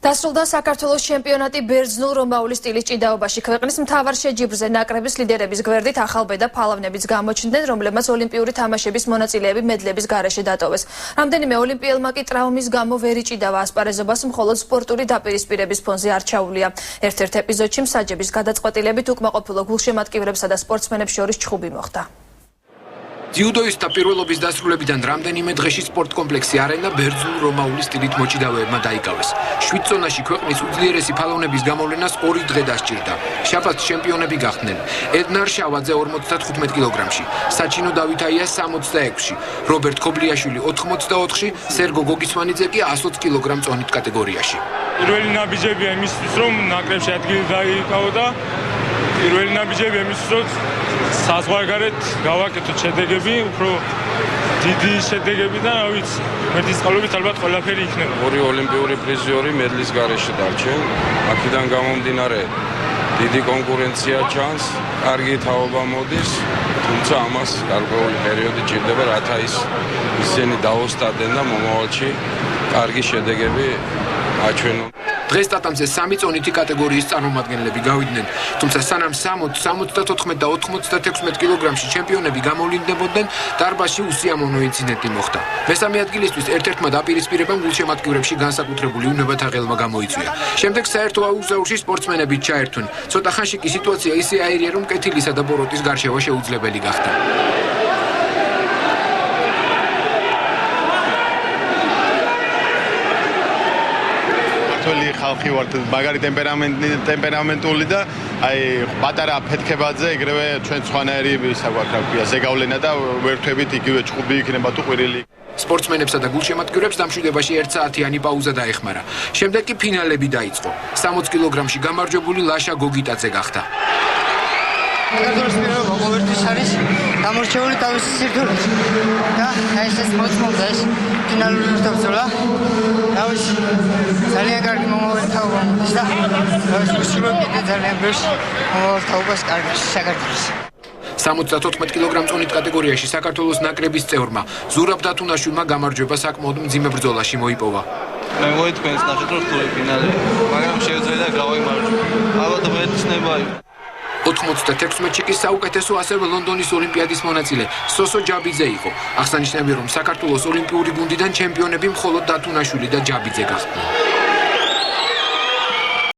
დასრულდა საქართველოს ჩემპიონატი ბერძნულ რომაული სტილის ჭიდაობაში. ქვეყნის მთავარ შეჯიბრზე ნაკრების ლიდერების გვერდით ახალბედა ფალავნებიც გამოჩნდნენ, რომლებმაც ოლიმპიური თამაშების მონაწილეები მედლების გარეშე დატოვეს. რამდენიმე ოლიმპიელმა კი ტრავმის გამო ვერ იჭიდავა ასპარეზობას, მხოლოდ სპორტული დაპირისპირების ფონზე არ ჩაუვლია. ერთ-ერთ ეპიზოდში მსაჯების გადაწყვეტილებით უკმაყოფილო გულშემატკივრებსა და სპორტსმენებს შორის ჩხუბი მოხდა. ძიუდოისტთა პირველობის დასრულებიდან რამდენიმე დღეში სპორტ კომპლექსი არენა ბერძნულ რომაული სტილით მოჭიდავეებმა დაიკავეს. 7 ზონაში ქვეყნის უძლიერესი ფალავნების გამოვლენას 2 დღე დასჭირდა. შაბათს ჩემპიონები გახდნენ. ედნარ შავაძე 55 კილოგრამში, საჩინო დავითაია 66-ში, რობერტ ქობლიაშვილი 84-ში, სერგო გოგისვანიძე კი 120 კილოგრამ წონით კატეგორიაში. პირველი ნაბიჯებია იმისთვის, რომ ნაკრებში ადგილი დაიკავო. პირველი ნაბიჯებია იმისთვის, რომ საზღვარგარეთ გავაკეთოთ შედეგები, უფრო დიდი შედეგები და რა ვიცი, მედლის წყალობით ალბათ ყველაფერი იქნება. ორი ოლიმპიური პრიზიორი მედლის გარეშე დარჩენ. აქედან გამომდინარე დიდი კონკურენცია ჩანს, კარგი თაობა მოდის, თუმცა ამას გარკვეული პერიოდი ჭირდება, რათა ისინი დაოსტადნენ და მომავალში კარგი შედეგები აჩვენონ. დღეს ტატამზე 3 წონითი კატეგორიის წარმომადგენლები გავიდნენ, თუმცა სანამ 60, 74 და 96 კილოგრამში ჩემპიონები გამოვლინდებოდნენ, დარბაზში უსიამოვნო ინციდენტი მოხდა. მესამე ადგილისთვის ერთ-ერთმა დაპირისპირებამ გულშემატკივრებში განსაკუთრებული უნებათაღელმა გამოიწვია. შემდეგ საერთო აუგზაურში სპორტსმენები ჩაერთვენ. ცოტა ხანში კი სიტუაცია ისე აირია, რომ კეთილისა და ბოროტის გარშევა შეუძლებელი გახდა. ხალხი ვართ მაგარი ტემპერამენტული და აი პატარა ფეთქებაძე ეგრევე ჩვენ სხვანაირი ისა გვაქვს რა ქვია ზეგავლენა და ვერთვებით იგივე ჭუბი იქნება თუ ყვირილი. სპორტსმენებსა და გულშემატკივრებს დამშვიდობაში 1 საათიანი პაუზა დაეხმარა. შემდეგ კი ფინალები დაიწყო. 60 კილოგრამში გამარჯვებული ლაშა გოგიტაძე გახდა. საქართველოს პირველობა ყოველთვის არის გამორჩეული თავისი სირთულით და ესეც მოწმობდა ეს ფინალური ბრძოლა. ძალიან კარგი მომავალი თაობა მოდის და ვისურვებ კიდე ძალიან ბევრს მომავალ თაობას კარგად საქართველოს. 74 კილოგრამ წონით კატეგორიაში საქართველოს ნაკრების წევრმა ზურაბ დათუნაშვილმა გამარჯვება საკმაოდ მძიმე ბრძოლაში მოიპოვა. მე მოითქვენს ნახევარ რთული ფინალი, მაგრამ შეეძლო გავიმარჯვე. ალბათ მეცნება 96-ში კი საუკეთესო ასევე ლონდონის ოლიმპიადის მონაწილე სოსო ჯაბიძე იყო. აღსანიშნავია, რომ საქართველოს ოლიმპიური გუნდიდან ჩემპიონები მხოლოდ დათუნაშვილი და ჯაბიძე გახდნენ.